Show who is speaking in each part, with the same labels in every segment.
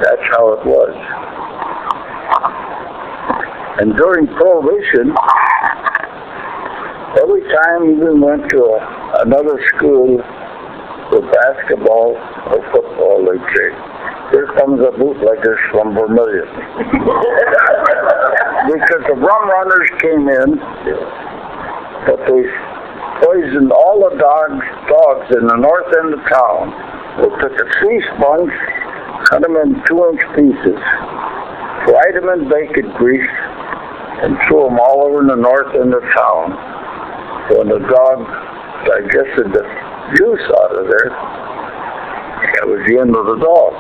Speaker 1: That's how it was. And during Prohibition, every time we went to another school for basketball or football, they'd say, "Here comes a bootlegger from Vermilion." Because the rum runners came in, but they poisoned all the dogs in the north end of town. They took a sea sponge, cut them in 2-inch pieces, fried them in bacon grease, and threw them all over in the north end of town. When the dog digested the juice out of there, that was the end of the dog.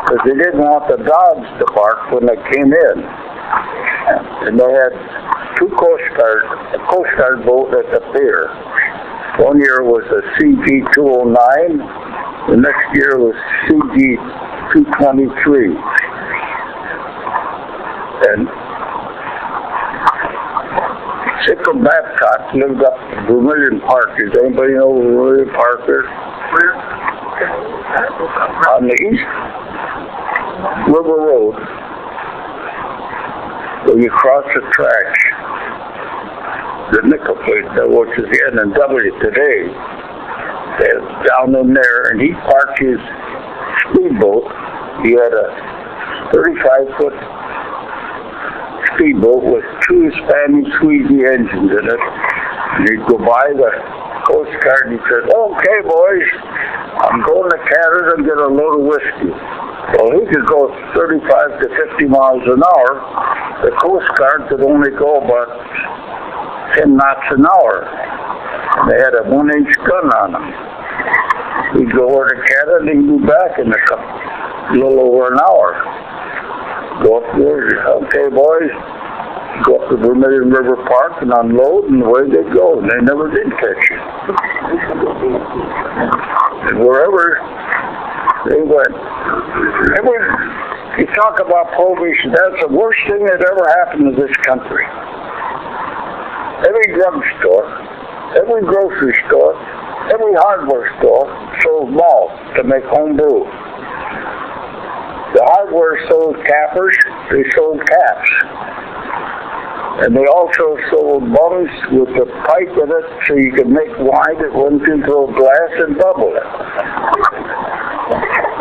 Speaker 1: Because they didn't want the dogs to bark when they came in. And they had a Coast Guard boat at the pier. One year was a CG-209, the next year was CG-223. And Sickle Babcock lived up in Vermilion Park. Does anybody know where Vermilion Park is? Where? On the East River Road. When you cross the tracks, the nickel plate, which is the N&W today, down in there, and he parked his speedboat. He had a 35-foot speedboat with 2 Spanish squeegee engines in it. And he'd go by the Coast Guard and he said, "Okay, boys, I'm going to Canada and get a load of whiskey." Well, he could go 35 to 50 miles an hour. The Coast Guard could only go about 10 knots an hour. And they had a 1-inch gun on them. He'd go over to Canada and he'd be back in a little over an hour. Go up there, "Okay, boys," go up to Vermilion River Park and unload, and away they go. And they never did catch you. And wherever they went, you talk about Prohibition, that's the worst thing that ever happened to this country. Every drugstore, every grocery store, every hardware store sold malt to make home brew. The hardware sold cappers, they sold caps. And they also sold bungs with a pipe in it so you could make wine that went into a glass and bubble it.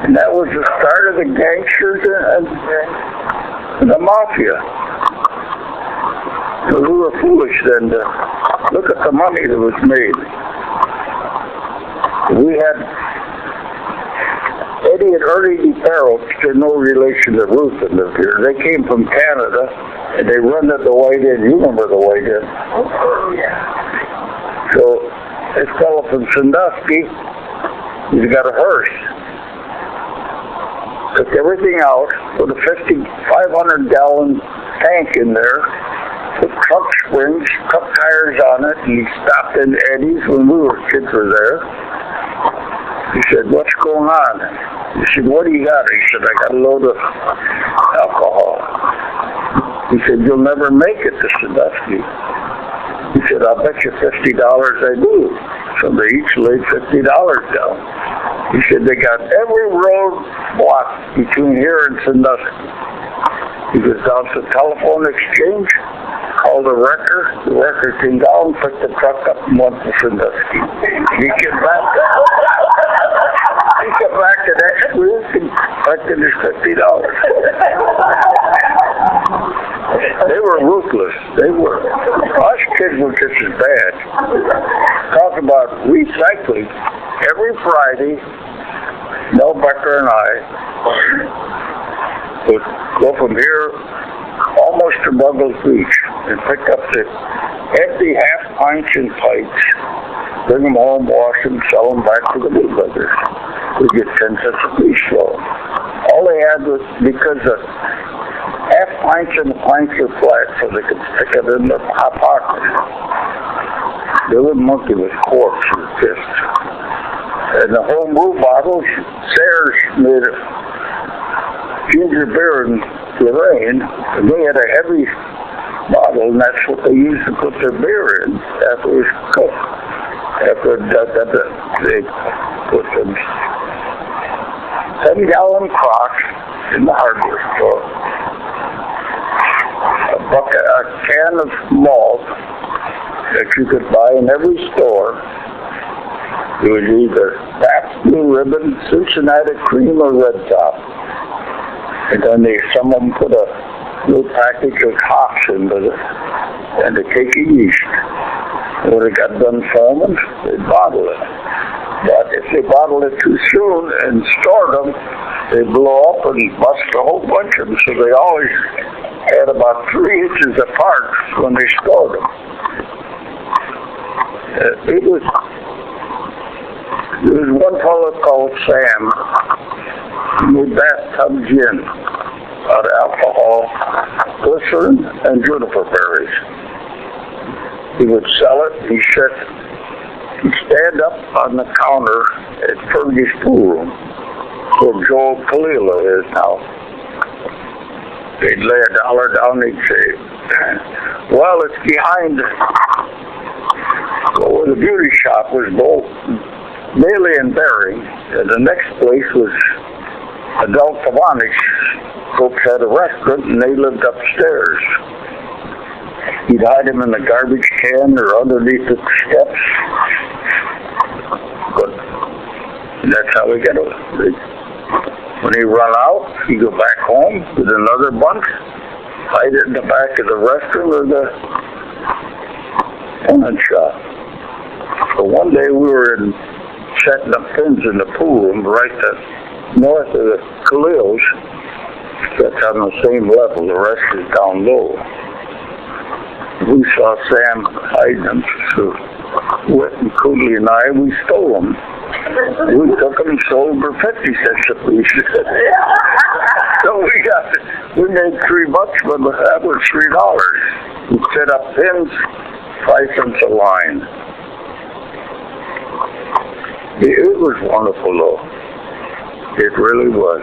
Speaker 1: And that was the start of the gangsters and the mafia. So we were foolish then to look at the money that was made. We had Eddie and Ernie DePero, they're no relation to Ruth and lived here. They came from Canada and they rented the White Inn. You remember the White Inn? Oh, yeah. So this fellow from Sandusky, he's got a hearse. Took everything out, put a 500-gallon tank in there, put truck springs, truck tires on it, and he stopped in Eddie's when kids were there. He said, "What's going on?" He said, "What do you got?" He said, "I got a load of alcohol." He said, "You'll never make it to Sandusky." He said, "I'll bet you $50 I do." So they each laid $50 down. He said, "They got every road blocked between here and Sandusky." He goes down to the telephone exchange, called the wrecker. The wrecker came down, picked the truck up, and went to Sandusky. He came back the next week and collected his $50. They were ruthless. They were. Us kids were just as bad. Talk about recycling. Every Friday, Mel Becker and I would go from here almost to Douglas Beach and pick up the empty half pints and pipes, bring them home, wash them, sell them back to the bootleggers. We get 10 cents a piece for them. All they had was, because the half pints and the pints are flat, so they could stick it in their pocket. They would monkey with corks and fists. And the home brew bottles, Sayers made a ginger beer in Lorraine, and they had a heavy bottle, and that's what they used to put their beer in after it was cooked. After they put them 10-gallon crock in the hardware store, a can of malt that you could buy in every store. It was either Pabst Blue Ribbon, Cincinnati Cream, or Red Top. And then some of them put a little package of hops into it and a cake of yeast. When it got done foaming, they'd bottle it. But if they bottled it too soon and stored them, they'd blow up and bust a whole bunch of them. So they always had about 3 inches apart when they stored them. There was one fellow called Sam who made bathtub gin out of alcohol, glycerin, and juniper berries. He would sell it. He'd stand up on the counter at Fergie's pool room, where Joel Kalila is now. They'd lay $1 down. They'd say, "Well, it's behind where the beauty shop was, both Bailey and Bering, and the next place was Adult Phonics. Folks had a restaurant, and they lived upstairs." He'd hide them in the garbage can or underneath the steps. But that's how we get it. When he run out, he'd go back home with another bunch, hide it in the back of the restaurant or the pawn shop. So one day we were setting up pins in the pool room right north of the Khalil's. That's on the same level. The rest is down low. We saw Sam hiding them, so Whit and Cooley and I, we stole them. We took them and sold them for 50 cents a piece. So we made $3, but that was $3. We set up pins, 5 cents a line. It was wonderful, though. It really was.